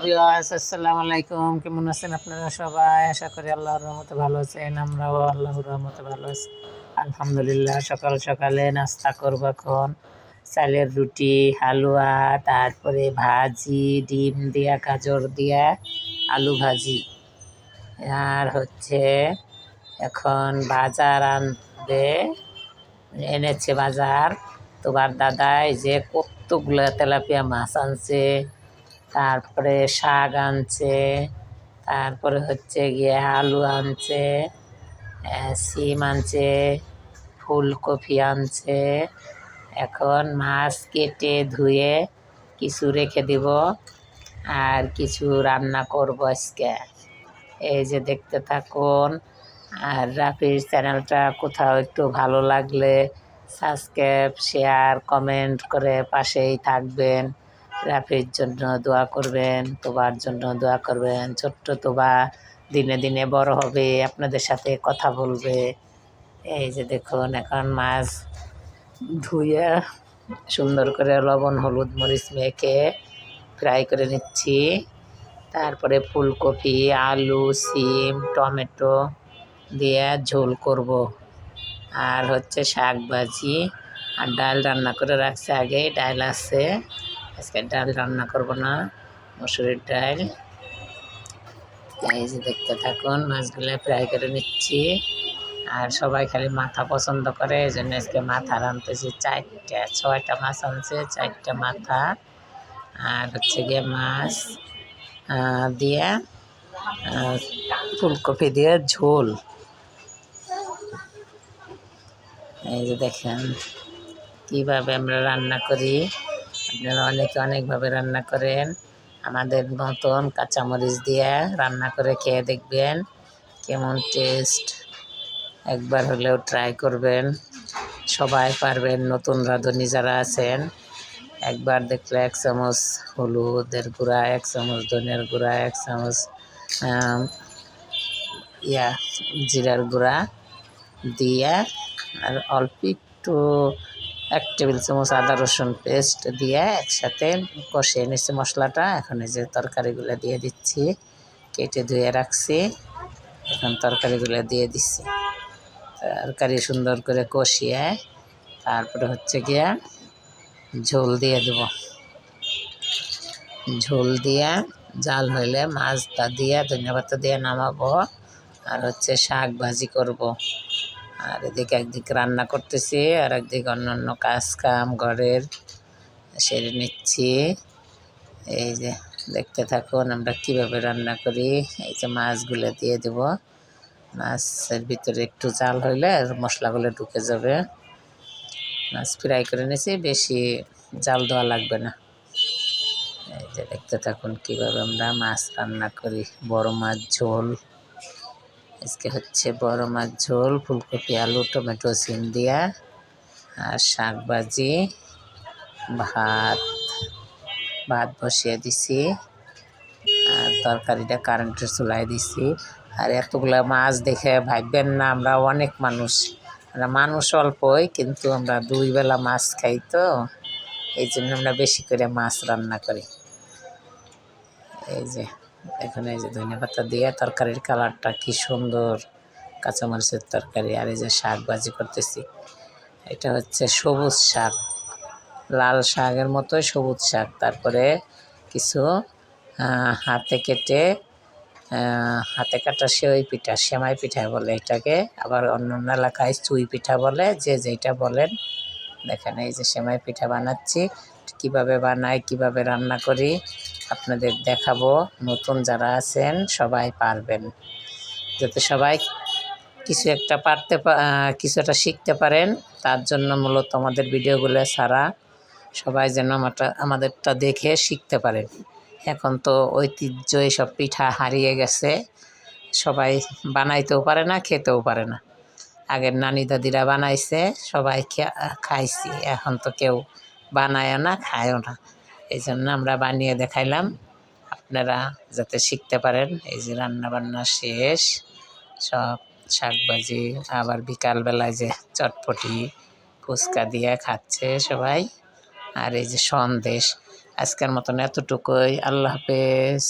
Viewers, আসসালামু আলাইকুম। কেমন আছেন আপনারা সবাই? আশা করি আল্লাহর রহমতে ভালো আছেন। আমরাও আল্লাহর রহমতে ভালো আছি, আলহামদুলিল্লাহ। সকাল সকালে নাস্তা করবো এখন। চালের রুটি, হালুয়া, তারপরে ভাজি, ডিম দিয়া, গাজর দিয়া আলু ভাজি। আর হচ্ছে এখন বাজার আনবে, এনেছে বাজার। তোমার দাদাই যে কতগুলো তেলাপিয়া মাছ আনছে, তারপরে শাক আনছে, তারপরে হচ্ছে গিয়ে আলু আনছে, সিম আনছে, ফুলকপি আনছে। এখন মাছ কেটে ধুয়ে কিছু রেখে দিব আর কিছু রান্না করব আজকে। এই যে দেখতে থাকুন। আর রাফির চ্যানেলটা কোথাও একটু ভালো লাগলে সাবস্ক্রাইব, শেয়ার, কমেন্ট করে পাশেই থাকবেন। রাফির জন্য দোয়া করবেন, তোবার জন্য দোয়া করবেন। ছোট্ট তোবা দিনে দিনে বড় হবে, আপনাদের সাথে কথা বলবে। এই যে দেখুন, এখন মাছ ধুয়ে সুন্দর করে লবণ, হলুদ, মরিচ মেখে ফ্রাই করে নিচ্ছি। তারপরে ফুলকপি, আলু, সিম, টমেটো দিয়ে ঝোল করব। আর হচ্ছে শাক ভাজি আর ডাল রান্না করে রাখছে আগে। ডাল আছে, আজকে ডাল রান্না করব না, মসুরির ডাল। এই যে দেখতে থাকুন, মাছগুলো ফ্রাই করে নিচ্ছি। আর সবাই খালি মাথা পছন্দ করে, এই জন্য আজকে মাথা রাঁধতেছি। 6টা মাছ আনছে, 4টা মাথা। আর হচ্ছে গিয়ে মাছ দিয়ে ফুলকপি দিয়ে ঝোল। এই যে দেখেন কীভাবে আমরা রান্না করি। আপনারা অনেকে অনেকভাবে রান্না করেন। আমাদের মতন কাঁচামরিচ দিয়ে রান্না করে খেয়ে দেখবেন কেমন টেস্ট। একবার হলেও ট্রাই করবেন, সবাই পারবেন। নতুন রাঁধুনি যারা আছেন, একবার দেখলে 1 চামচ হলুদের গুঁড়া, 1 চামচ ধনিয়ার গুঁড়া, 1 চামচ জিরার গুঁড়া দিয়ে, আর অল্প একটু 1 টেবিল চামচ আদা রসুন পেস্ট দিয়ে একসাথে কষিয়ে নিচ্ছি মশলাটা। এখন এই যে তরকারিগুলো দিয়ে দিচ্ছি, কেটে ধুয়ে রাখছি। এখন তরকারিগুলো দিয়ে দিচ্ছি। তরকারি সুন্দর করে কষিয়ে তারপরে হচ্ছে গিয়া ঝোল দিয়ে দেব। ঝোল দিয়ে জাল হইলে মাছটা দিয়ে ধনিয়া পাতা দিয়ে নামাবো। আর হচ্ছে শাক ভাজি করব। আর এদিকে একদিকে রান্না করতেছি, আর একদিকে অন্যান্য কাজ কাম ঘরের সেরে নিচ্ছি। এই যে দেখতে থাকুন আমরা কিভাবে রান্না করি। এই যে মাছগুলো দিয়ে দেব। মাছের ভিতরে একটু জাল হইলে আর মশলাগুলো ঢুকে যাবে। মাছ ফ্রাই করে নিয়েছি, বেশি জাল দেওয়া লাগবে না। এই যে দেখতে থাকুন কীভাবে আমরা মাছ রান্না করি। বড় মাছ ঝোল, আজকে হচ্ছে বড় মাছ ঝোল, ফুলকপি, আলু, টমেটো, সিম দিয়া, আর শাক ভাজি, ভাত বসিয়ে দিছি। আর তরকারিটা কারেন্টের চুলায় দিছি। আর এতগুলা মাছ দেখে ভাববেন না আমরা অনেক মানুষ। আমরা মানুষ অল্পই, কিন্তু আমরা 2 বেলা মাছ খাই, তো এই জন্য আমরা বেশি করে মাছ রান্না করি। এই যে এখন এই যে ধনিয়া পাতা দিয়ে তরকারির কালারটা কি সুন্দর, কাঁচামরিচের তরকারি। আর এই যে শাক ভাজি করতেছি, এটা হচ্ছে সবুজ শাক, লাল শাকের মতোই সবুজ শাক। তারপরে কিছু হাতে কেটে, হাতে কাটা সেমাই পিঠা বলে এটাকে, আবার অন্য এলাকায় চুই পিঠা বলে, যে যেটা বলেন। দেখেন এই যে সেমাই পিঠা বানাচ্ছি, কিভাবে বানাই, কিভাবে রান্না করি আপনাদের দেখাবো। নতুন যারা আছেন সবাই পারবেন, যাতে সবাই কিছু একটা শিখতে পারেন, তার জন্য মূলত আমাদের ভিডিওগুলো ছাড়া। সবাই যেন আমাদেরটা দেখে শিখতে পারেন। এখন তো ঐতিহ্য এইসব পিঠা হারিয়ে গেছে, সবাই বানাইতেও পারে না, খেতেও পারে না। আগের নানি দাদিরা বানাইছে, সবাই খাইছি, এখন তো কেউ বানায়ও না, খায়ও না। এই জন্য আমরা বানিয়ে দেখাইলাম, আপনারা যাতে শিখতে পারেন। এই যে রান্না বান্না শেষ, সব শাক ভাজি। আবার বিকালবেলায় যে চটপটি ফুচকা দিয়ে খাচ্ছে সবাই। আর এই যে আজকের মতন এতটুকুই। আল্লাহ হাফেজ।